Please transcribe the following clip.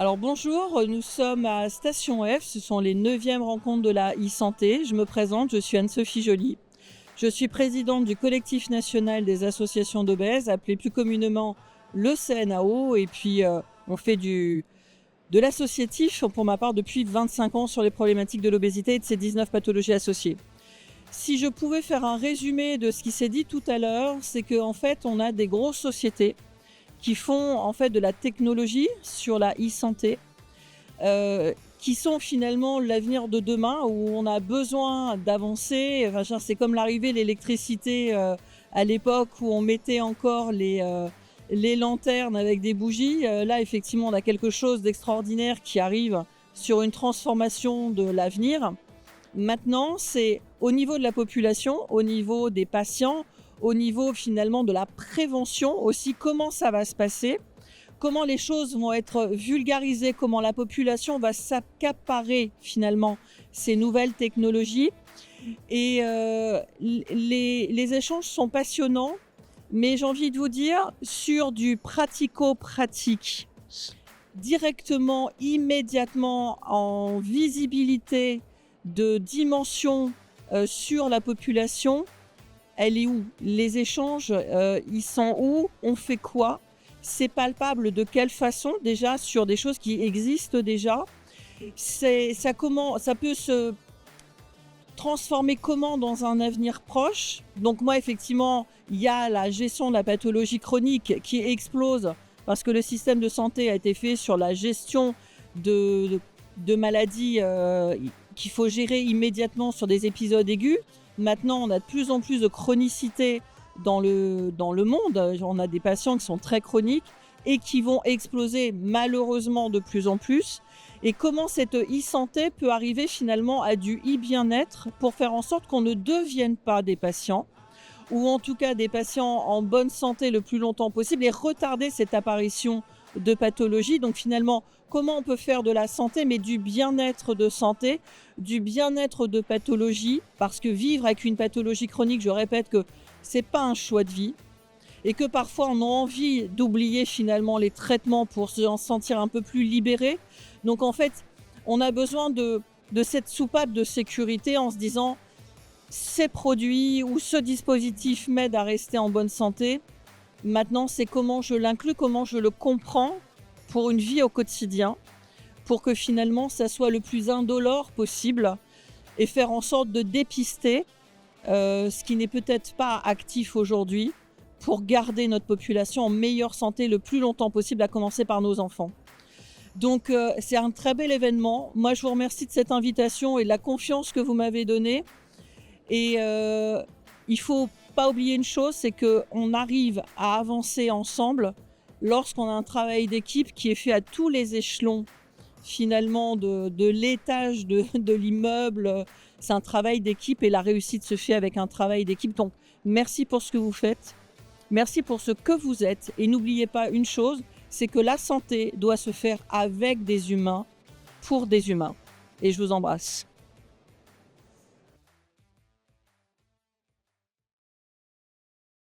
Alors bonjour, nous sommes à Station F, ce sont les 9e rencontres de la e-santé. Je me présente, je suis Anne-Sophie Joly. Je suis présidente du collectif national des associations d'obèses, appelé plus communément le CNAO, et puis on fait de l'associatif pour ma part depuis 25 ans sur les problématiques de l'obésité et de ses 19 pathologies associées. Si je pouvais faire un résumé de ce qui s'est dit tout à l'heure, c'est qu'en fait on a des grosses sociétés qui font en fait de la technologie sur la e-santé, qui sont finalement l'avenir de demain, où on a besoin d'avancer. Enfin, c'est comme l'arrivée de l'électricité à l'époque où on mettait encore les lanternes avec des bougies. Là, effectivement, on a quelque chose d'extraordinaire qui arrive sur une transformation de l'avenir. Maintenant, c'est au niveau de la population, au niveau des patients, au niveau finalement de la prévention aussi, comment ça va se passer, comment les choses vont être vulgarisées, comment la population va s'accaparer finalement ces nouvelles technologies. Et les échanges sont passionnants, mais j'ai envie de vous dire, sur du pratico-pratique, directement, immédiatement, en visibilité de dimension sur la population, elle est où? Les échanges, ils sont où? On fait quoi? C'est palpable de quelle façon? Déjà sur des choses qui existent déjà. Ça peut se transformer comment dans un avenir proche? Donc moi, effectivement, il y a la gestion de la pathologie chronique qui explose parce que le système de santé a été fait sur la gestion de maladies qu'il faut gérer immédiatement sur des épisodes aigus. Maintenant, on a de plus en plus de chronicité dans le monde. On a des patients qui sont très chroniques et qui vont exploser malheureusement de plus en plus. Et comment cette e-santé peut arriver finalement à du e-bien-être pour faire en sorte qu'on ne devienne pas des patients, ou en tout cas des patients en bonne santé le plus longtemps possible et retarder cette apparition de pathologies. Donc finalement, comment on peut faire de la santé, mais du bien-être de santé, du bien-être de pathologie, parce que vivre avec une pathologie chronique, je répète que c'est pas un choix de vie, et que parfois on a envie d'oublier finalement les traitements pour se sentir un peu plus libéré. Donc en fait, on a besoin de cette soupape de sécurité en se disant ces produits ou ce dispositif m'aide à rester en bonne santé. Maintenant, c'est comment je l'inclus, comment je le comprends pour une vie au quotidien, pour que finalement, ça soit le plus indolore possible et faire en sorte de dépister ce qui n'est peut-être pas actif aujourd'hui pour garder notre population en meilleure santé le plus longtemps possible, à commencer par nos enfants. Donc, c'est un très bel événement. Moi, je vous remercie de cette invitation et de la confiance que vous m'avez donnée. Et il faut pas oublier une chose, c'est qu'on arrive à avancer ensemble lorsqu'on a un travail d'équipe qui est fait à tous les échelons, finalement, de l'étage de l'immeuble. C'est un travail d'équipe et la réussite se fait avec un travail d'équipe. Donc, merci pour ce que vous faites. Merci pour ce que vous êtes. Et n'oubliez pas une chose, c'est que la santé doit se faire avec des humains, pour des humains. Et je vous embrasse.